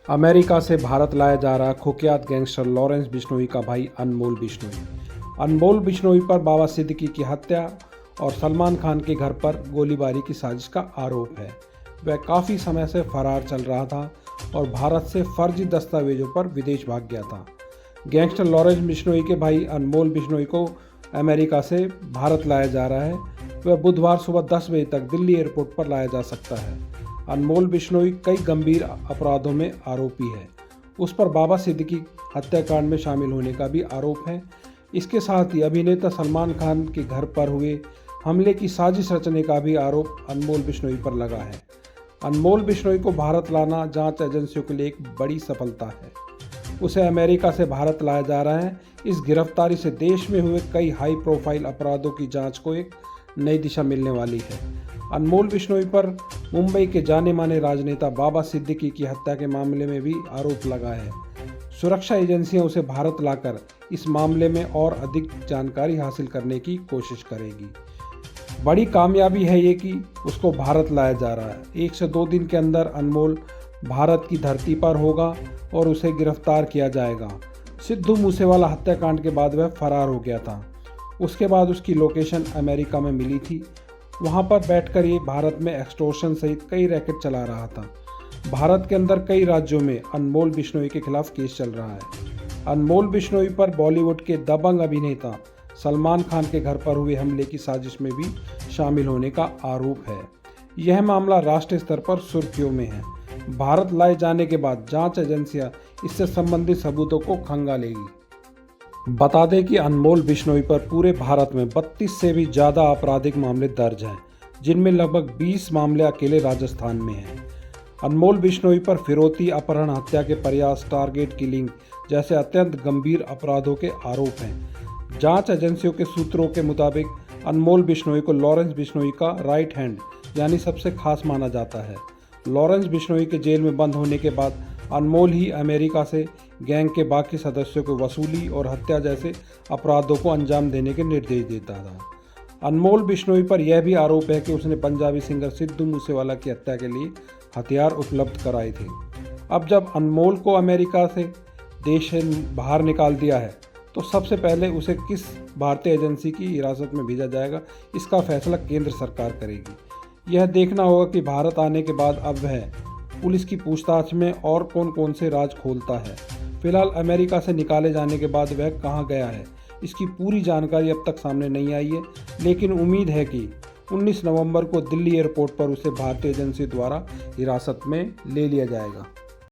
America से भारत लाया जा रहा कुख्यात गैंगस्टर लॉरेंस बिश्नोई का भाई अनमोल बिश्नोई। अनमोल बिश्नोई पर बाबा सिद्दीकी की हत्या और सलमान खान के घर पर गोलीबारी की साजिश का आरोप है। वह काफ़ी समय से फरार चल रहा था और भारत से फर्जी दस्तावेजों पर विदेश भाग गया था। गैंगस्टर लॉरेंस बिश्नोई के भाई अनमोल बिश्नोई को अमेरिका से भारत लाया जा रहा है। वह बुधवार सुबह 10 बजे तक दिल्ली एयरपोर्ट पर लाया जा सकता है। अनमोल बिश्नोई कई गंभीर अपराधों में आरोपी है। उस पर बाबा सिद्दीकी हत्याकांड में शामिल होने का भी आरोप है। इसके साथ ही अभिनेता सलमान खान के घर पर हुए हमले की साजिश रचने का भी आरोप अनमोल बिश्नोई पर लगा है। अनमोल बिश्नोई को भारत लाना जांच एजेंसियों के लिए एक बड़ी सफलता है। उसे अमेरिका से भारत लाया जा रहा है। इस गिरफ्तारी से देश में हुए कई हाई प्रोफाइल अपराधों की जांच को एक नई दिशा मिलने वाली है। अनमोल बिश्नोई पर मुंबई के जाने माने राजनेता बाबा सिद्दीकी की हत्या के मामले में भी आरोप लगा है। सुरक्षा एजेंसियां उसे भारत लाकर इस मामले में और अधिक जानकारी हासिल करने की कोशिश करेगी। बड़ी कामयाबी है ये कि उसको भारत लाया जा रहा है। 1 से 2 दिन के अंदर अनमोल भारत की धरती पर होगा और उसे गिरफ्तार किया जाएगा। सिद्धू मूसेवाला हत्याकांड के बाद वह फरार हो गया था। उसके बाद उसकी लोकेशन अमेरिका में मिली थी। वहां पर बैठकर ये भारत में एक्सटॉर्शन सहित कई रैकेट चला रहा था। भारत के अंदर कई राज्यों में अनमोल बिश्नोई के खिलाफ केस चल रहा है। अनमोल बिश्नोई पर बॉलीवुड के दबंग अभिनेता सलमान खान के घर पर हुए हमले की साजिश में भी शामिल होने का आरोप है। यह मामला राष्ट्रीय स्तर पर सुर्खियों में है। भारत लाए जाने के बाद जांच एजेंसियां इससे संबंधित सबूतों को खंगालेगी। बता दें कि अनमोल बिश्नोई पर पूरे भारत में 32 से भी ज़्यादा आपराधिक मामले दर्ज हैं, जिनमें लगभग 20 मामले अकेले राजस्थान में हैं। अनमोल बिश्नोई पर फिरौती, अपहरण, हत्या के प्रयास, टारगेट किलिंग जैसे अत्यंत गंभीर अपराधों के आरोप हैं। जांच एजेंसियों के सूत्रों के मुताबिक अनमोल बिश्नोई को लॉरेंस बिश्नोई का राइट हैंड यानी सबसे खास माना जाता है। लॉरेंस बिश्नोई के जेल में बंद होने के बाद अनमोल ही अमेरिका से गैंग के बाकी सदस्यों को वसूली और हत्या जैसे अपराधों को अंजाम देने के निर्देश देता था। अनमोल बिश्नोई पर यह भी आरोप है कि उसने पंजाबी सिंगर सिद्धू मूसेवाला की हत्या के लिए हथियार उपलब्ध कराए थे। अब जब अनमोल को अमेरिका से देश से बाहर निकाल दिया है, तो सबसे पहले उसे किस भारतीय एजेंसी की हिरासत में भेजा जाएगा, इसका फैसला केंद्र सरकार करेगी। यह देखना होगा कि भारत आने के बाद अब वह पुलिस की पूछताछ में और कौन कौन से राज खोलता है। फिलहाल अमेरिका से निकाले जाने के बाद वह कहां गया है, इसकी पूरी जानकारी अब तक सामने नहीं आई है, लेकिन उम्मीद है कि 19 नवंबर को दिल्ली एयरपोर्ट पर उसे भारतीय एजेंसी द्वारा हिरासत में ले लिया जाएगा।